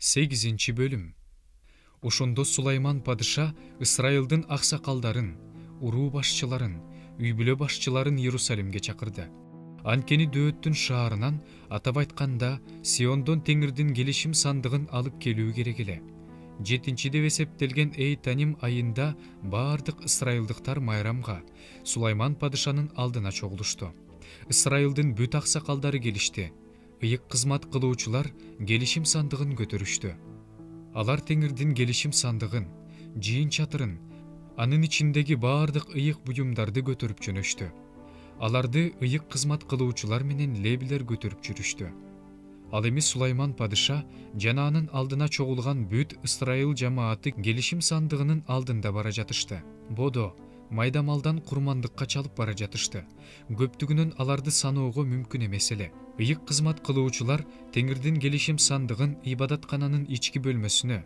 8-бөлүм. Ошондо Сулайман падыша Ысрайылдын аксакалдарын, уруу башчыларын, үй бүлө башчыларын Иерусалимге чакырды. Анткени Дөөттүн шаарынан, атап айтканда, Сиондон Теңирдин келишим сандыгын алып келүү керек эле. 7 деп эсептелген Эйтаним айында баардык ысрайылдыктар майрамга Сулайман падышанын алдына чогулушту. Ысрайылдын бүт аксакалдары келишти. Ыйык кызмат кылуучулар келишим сандыгын көтөрүштү. Алар Теңирдин келишим сандыгын, жыйын чатырын, анын ичиндеги баардык ыйык буюмдарды көтөрүп жөнөштү. Аларды ыйык кызмат кылуучулар менен лебилер көтөрүп жүрүштү. Ал эми Сулайман падыша жана анын алдына чогулган бүт Ысрайыл жамааты келишим сандыгынын алдында бара жатышты. Бодо, майдамалдан курмандыкка чалып бара жатышты. Көптүгүнөн аларды саноого мүмкүн эмес эле. Ыйык кызмат кылуучулар Теңирдин келишим сандыгын ибадаткананын ички бөлмөсүнө,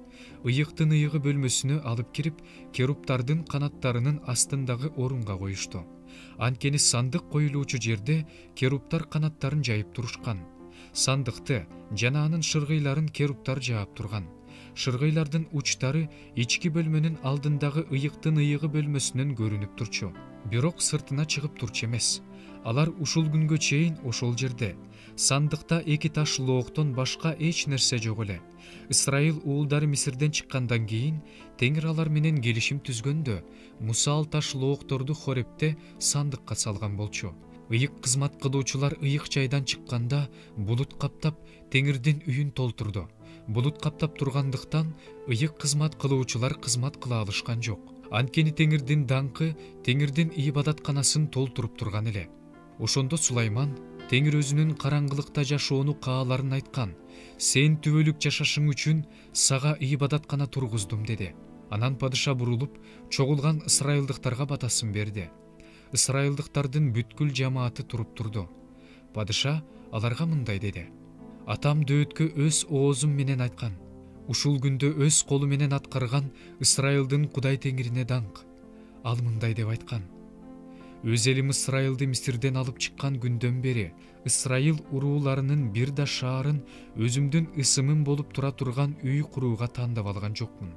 ыйыктын ыйыгы бөлмөсүнө алып кирип, керуптардын канаттарынын астындагы орунга коюшту. Анткени сандык коюлуучу жерде керуптар канаттарын жайып турушкан. Сандыкты жана анын шыргыйларын керуптар жаап турган. Шыргыйлардын учтары ички бөлмөнүн алдындагы ыйыктын ыйыгы бөлмөсүнөн көрүнүп турчу. Бирок сыртына чыгып турчу эмес. Алар ушул күнгө чейин ошол жерде. Сандыкта 2 таш лооктон башка эч нерсе жок эле. Исраил уулдары Мисирден чыккандан кийин Теңир алар менен келишим түзгөндө, Муса ал таш лоокторду Хорепте сандыкка салган болчу. Ыйык кызмат кылуучулар ыйык жайдан чыкканда булут каптап Теңирдин үйүн толтурду. Булут каптап тургандыктан ыйык кызмат кылуучулар кызмат кыла алышкан жок. Анткени Теңирдин даңкы Теңирдин ибадатканасын толтуруп турган эле. Ошондо Сулайман Теңир өзүнүн караңгылыкта жашоону кааларын айткан. Сен түбөлүк жашашың үчүн сага ибадаткана тургуздум деди. Анан падыша бурулуп, чогулган ысрайылдыктарга батасын берди. Ысрайылдыктардын бүткүл жамааты туруп турду. Падыша аларга мындай деди: Атам Дөөткө өз оозум менен айткан. Ушул күндө өз колу менен аткарган Ысрайылдын Кудай Теңирине даңк. Ал мындай деп айткан: Өз элим Ысрайылды Мисирден алып чыккан күндөн бери Ысрайыл урууларынын бир да шаарын өзүмдүн ысымым болуп тура турган үй курууга тандап алган жокмун.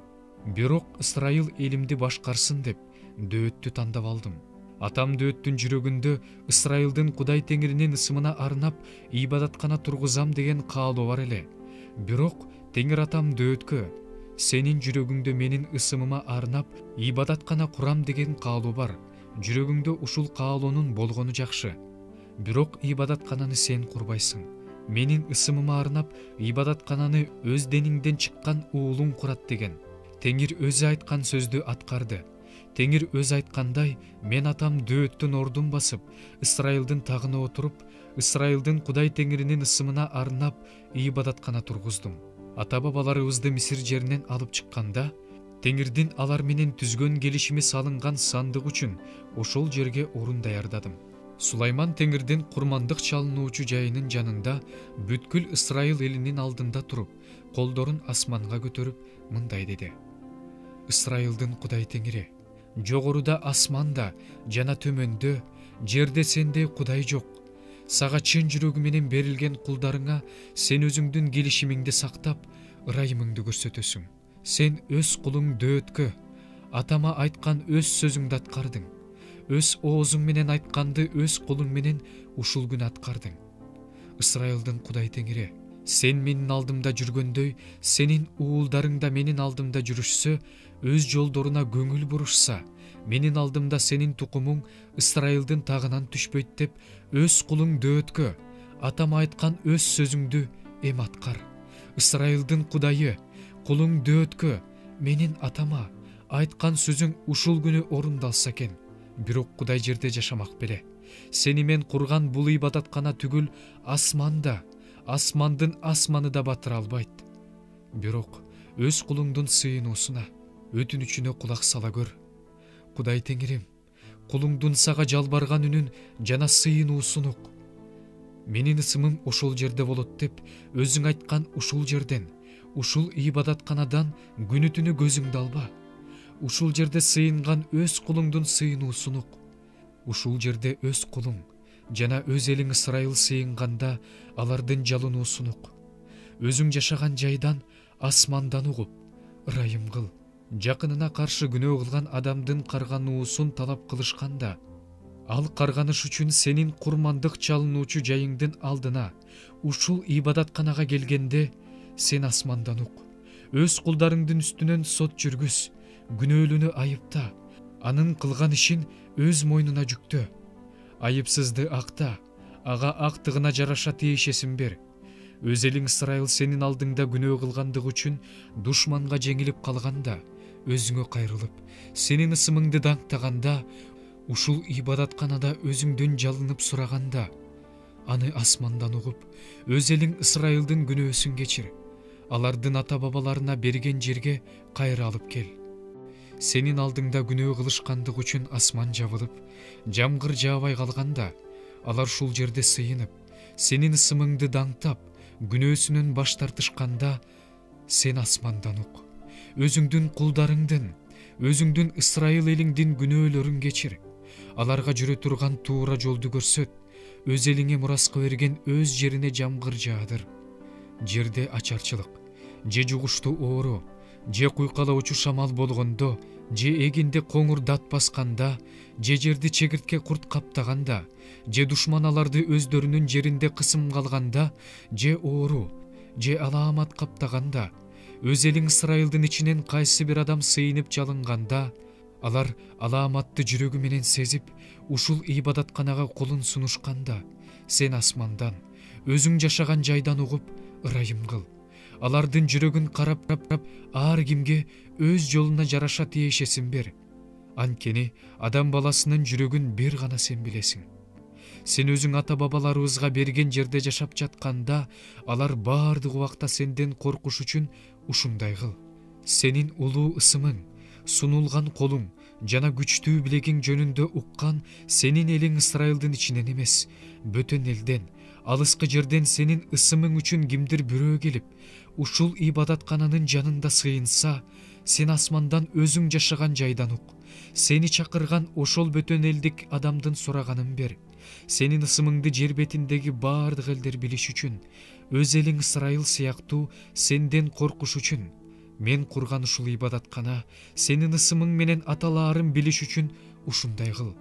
Бирок Ысрайыл элимди башкарсын деп Дөөттү тандап алдым. Атам Дөөттүн жүрөгүндө Ысрайылдын Кудай Теңиринин ысымына арнап ибадаткана тургузам деген каалоо бар эле. Бирок Теңир атам Дөөткө сенин жүрөгүңдө менин ысымыма арнап ибадаткана курам деген каалоо бар. Жүрөгүңдө ушул каалоонун болгону жакшы. Бирок ибадаткананы сен курбайсың. Менин ысымыма арнап ибадаткананы өз дениңден чыккан уулуң курат деген. Теңир өзү айткан сөздү аткарды. Теңир өз айткандай, мен атам Дөөттүн ордун басып, Ысрайылдын тагына отуруп, Ысрайылдын Кудай Теңиринин ысымына арнап ибадаткана тургуздум. Ата-бабаларыбызды Мисир жеринен алып чыкканда, Теңирдин алар менен түзгөн келишими салынган сандык үчүн ошол жерге орун даярдадым. Сулайман Теңирдин курмандык чалынуучу жайынын жанында бүткүл Ысрайыл элинин алдында туруп, колдорун асманга көтөрүп мындай деди: Ысрайылдын Кудай Теңири, жогоруда асманда жана төмөндө жерде сендей Кудай жок. Сага чын жүрөгү менен берилген кулдарыңа сен өзүңдүн келишимиңди сактап, ырайымыңды көрсөтөсүң. Сен өз кулуң Дөөткө, атама айткан өз сөзүңдү аткардың. Өз оозуң менен айтканды өз колуң менен ушул күн аткардың. Ысрайылдын Кудай Теңири, сен менин алдымда жүргөндөй, сенин уулдарың да менин алдымда жүрүшсө, өз жолдоруна көңүл бурушса, менин алдымда сенин тукумуң Ысрайылдын тагынан түшпөйт деп, өз кулуң Дөөткө, атама айткан өз сөзүңдү эм аткар. Ысрайылдын Кудайы, кулуң Дөөткө, менин атама айткан сөзүң ушул күнү орундалса экен. Бирок Кудай жерде жашамак беле. Сени мен курган бул ибадаткана түгүл, асманда, асмандын асманы да батыра албайт. Бирок өз кулуңдун сыйынуусуна, өтүнүчүнө кулак сала көр. Кудай Теңирим, кулуңдун сага жалбарган үнүн жана сыйынуусун ук. Менин ысымым ошол жерде болот деп, өзүң айткан ушул жерден, ушул ибадатканадан күнү-түнү көзүңдү алба. Ушул жерде сыйынган өз кулуңдун сыйынуусун ук. Ушул жерде өз кулуң жана өз элиң Ысрайыл сыйынганда алардын жалынуусун ук. Өзүң жашаган жайдан асмандан угуп, ырайым кыл. Жакынына каршы күнөө кылган адамдын каргануусун талап кылышканда, ал карганыш үчүн сенин курмандык чалынуучу жайыңдын алдына, ушул ибадатканага келгенде, сен асмандан ук. Өз кулдарыңдын үстүнөн сот жүргүз, күнөөлүүнү айыпта, анын кылган ишин өз мойнуна жүктө. Айыпсызды акта, ага актыгына жараша тиешесин бер. Өз элиң Исрайыл сенин алдыңда күнөө кылгандыгы үчүн душманга жеңилип калганда, өзүңө кайрылып, сенин ысымыңды даңктаганда, ушул ибадатканада өзүңдөн жалынып сураганда, аны асмандан угуп, өз элиң Исрайылдын күнөөсүн кечир. Алардын ата-бабаларына берген жерге кайра алып кел. Сенин алдыңда күнөө кылышкандык үчүн асман жабылып, жамгыр жаабай калганда, алар ушул жерде сыйынып, сенин ысымыңды даңктап, күнөөсүнөн баш тартышканда, сен асмандан ук. Өзүңдүн кулдарыңдын, өзүңдүн Исрайыл элиңдин күнөөлөрүн кечир. Аларга жүрө турган туура жолду көрсөт. Өз элиңе мураска берген өз жерине жамгыр жаадыр. Жерде ачарчылык, же жугуштуу оору, же куйкалоочу шамал болгондо, же эгинде коңур дат басканда, же жерди чегиртке курт каптаганда, же душман аларды өздөрүнүн жеринде кысымга алганда, же оору, же алаамат каптаганда, өз элиң Исрайылдын ичинен кайсы бир адам сыйынып жалынганда, алар алааматты жүрөгү менен сезип, ушул ибадатканага колун сунушканда, сен асмандан, өзүң жашаган жайдан угуп, ырайым кыл. Алардын жүрөгүн карап, ар кимге өз жолуна жараша тиешесин бер. Анткени адам баласынын жүрөгүн бир гана сен билесиң. Сен өзүң ата-бабаларыбызга берген жерде жашап жатканда, алар баардык убакта сенден коркуш үчүн ушундай кыл. Сенин улуу ысымың, сунулган колуң жана күчтүү билегиң жөнүндө уккан сенин элиң Исрайылдын ичинен эмес, бөтөн элден, алыскы жерден сенин ысымың үчүн кимдир бирөө келип, ушул ибадаткананын жанында сыйынса, сен асмандан өзүң жашаган жайдан ук. Сени чакырган ошол бөтөн элдик адамдын сураганын бер. Сенин ысымыңды жер бетиндеги баардык элдер билиш үчүн, өз элиң Исрайыл сыяктуу сенден коркуш үчүн, мен курган ушул ибадаткана сенин ысымың менен аталаарын билиш үчүн ушундай кыл.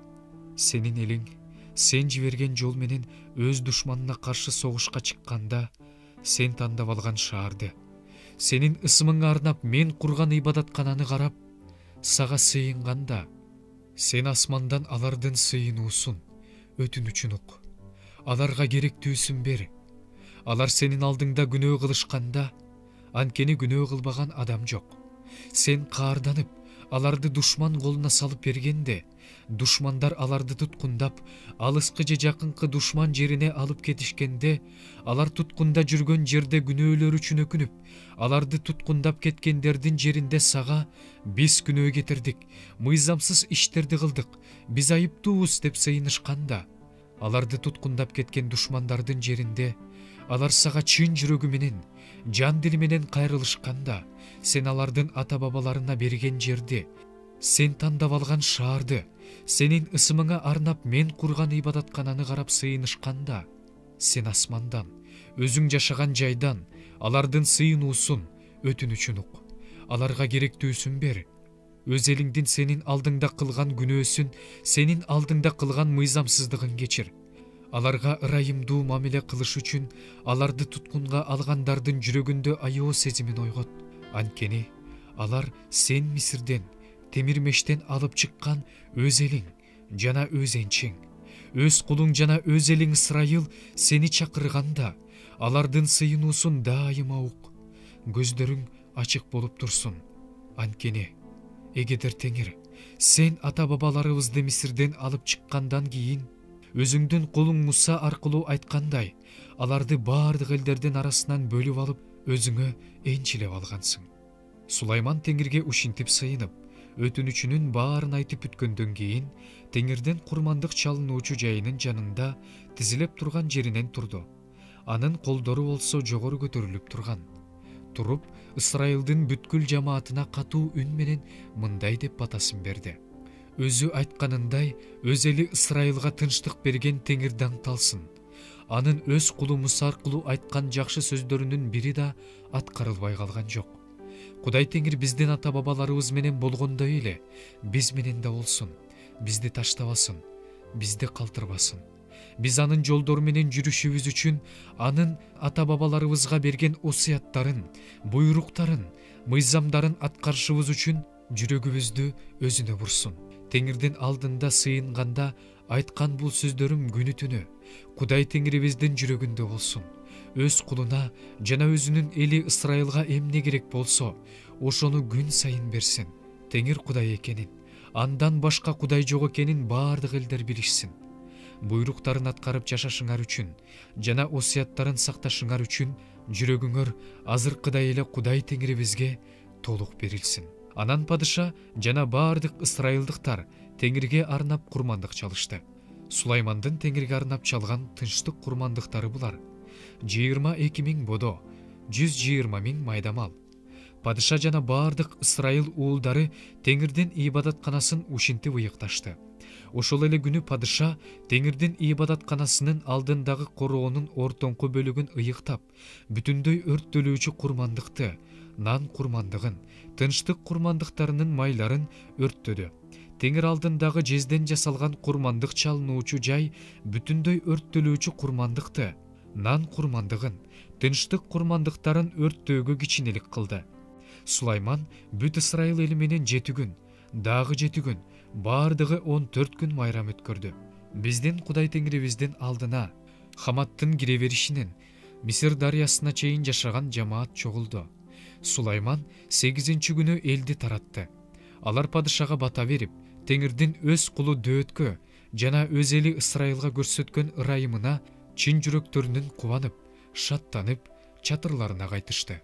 Сенин элиң сен жиберген жол менен өз душманына каршы согушка чыкканда, сен тандап алган шаарды, сенин ысымыңа арнап мен курган ибадаткананы карап, сага сыйынганда, сен асмандан алардын сыйынуусун, өтүнүчүн ук. Аларга керектүүсүн бер. Алар сенин алдыңда күнөө кылышканда, анткени күнөө кылбаган адам жок. Сен каарданып, аларды душман колуна салып бергенде, душмандар аларды туткундап, алыскы же жакынкы душман жерине алып кетишкенде, алар туткунда жүргөн жерде күнөөлөр үчүн өкүнүп, аларды туткундап кеткендердин жеринде сага биз күнөө кетирдик, мыйзамсыз иштерди кылдык, биз айыптуубуз деп сыйынышканда, аларды туткундап кеткен душмандардын жеринде алар сага чын жүрөгү менен, жан дили менен кайрылышканда, сен алардын ата-бабаларына берген жерди, сен тандап алган шаарды, сенин ысымыңа арнап мен курган ибадаткананы карап сыйынышканда, сен асмандан, өзүң жашаган жайдан, алардын сыйынуусун, өтүнүчүн ук. Аларга керектүүсүн бер. Өз элиңдин сенин алдыңда кылган күнөөсүн, сенин алдыңда кылган мыйзамсыздыгын кечир. Аларга ырайымдуу мамиле кылыш үчүн аларды туткунга алгандардын жүрөгүндө аябоо сезимин ойгот. Анткени алар сен Мисирден, темир мештен алып чыккан өз элиң жана өз энчиң, өз кулуң жана өз элиң Исрайыл сени чакырганда, алардын сыйынуусун дайыма ук. Көздөрүң ачык болуп турсун. Анткени эгедер Теңир, сен ата-бабаларыбызды Мисирден алып чыккандан кийин, өзүңдүн кулуң Муса аркылуу айткандай, аларды баардык элдердин арасынан бөлүп алып, өзүңө энчилеп алгансың. Сулайман Теңирге ушинтип сыйынып, өтүнүчүнүн баарын айтып бүткөндөн кийин, Теңирден курмандык чалынуучу жайынын жанында тизилеп турган жеринен турду. Анын колдору болсо жогору көтөрүлүп турган. Туруп, Исрайылдын бүткүл жамаатына катуу үн менен мындай деп батасын берди: өзү айтканындай, өз эли Исрайылга тынчтык берген Теңир даңкталсын. анын өз кулу Муса аркылуу айткан жакшы сөздөрүнүн бири да аткарылбай калган жок. Кудай Теңир биздин ата бабаларыбыз менен болгондой эле биз менен да болсун, бизди таштабасын, бизди калтырбасын. Биз анын жолдору менен жүрүшүбүз үчүн анын ата бабаларыбызга берген осуяттарын, буйруктарын, мыйзамдарын аткарышыбыз үчүн жүрөгүбүздү өзүнө бурсун. Теңирдин алдында сыйынганда айткан бул сөздөрүм күнү түнү Кудай Теңирибиздин жүрөгүндө болсун. Өз кулуна жана өзүнүн эли Ысрайылга эмне керек болсо, ошону күн сайын берсин. Теңир Кудай экенин, андан башка Кудай жок экенин баардык элдер билишсин. Буйруктарын аткарып жашашыңар үчүн жана осуяттарын сакташыңар үчүн жүрөгүңөр азыркыдай эле Кудай Теңирибизге толук берилсин. Анан падыша жана баардык ысрайылдыктар Теңирге арнап курмандык чалышты. Сулаймандын Теңирге арнап чалган тынчтык курмандыктары булар: 22.000 бодо, 120.000 майдамал. Падыша жана баардык Ысрайыл уулдары Теңирдин ибадатканасын ушинтип ыйыкташты. Ошол эле күнү падыша Теңирдин ибадатканасынын алдындагы короонун ортоңку бөлүгүн ыйыктап, бүтүндөй өрттөлүүчү курмандыкты, нан курмандыгын, тынчтык курмандыктарынын майларын өрттөдү. Теңир алдындагы жезден жасалган курмандык чалынуучу жай бүтүндөй өрттөлүүчү курмандыкты, нан курмандыгын, тынчтык курмандыктарын өрттөөгө кичинелик кылды. Сулайман бүт Ысрайыл эли менен 7 күн, дагы 7 күн, баардыгы 14 күн майрам өткөрдү. Биздин Кудай Теңирибиздин алдына Хаматтын кире беришинен Мисир дарыясына чейин жашаган жамаат чогулду. Сулайман 8-чи күнү элди таратты. Алар падышага бата берип, Теңирдин өз кулу Дөөткө жана өз эли Ысрайылга көрсөткөн ырайымына чын жүрөктөрүнүн кубанып, шаттанып, чатырларына кайтышты.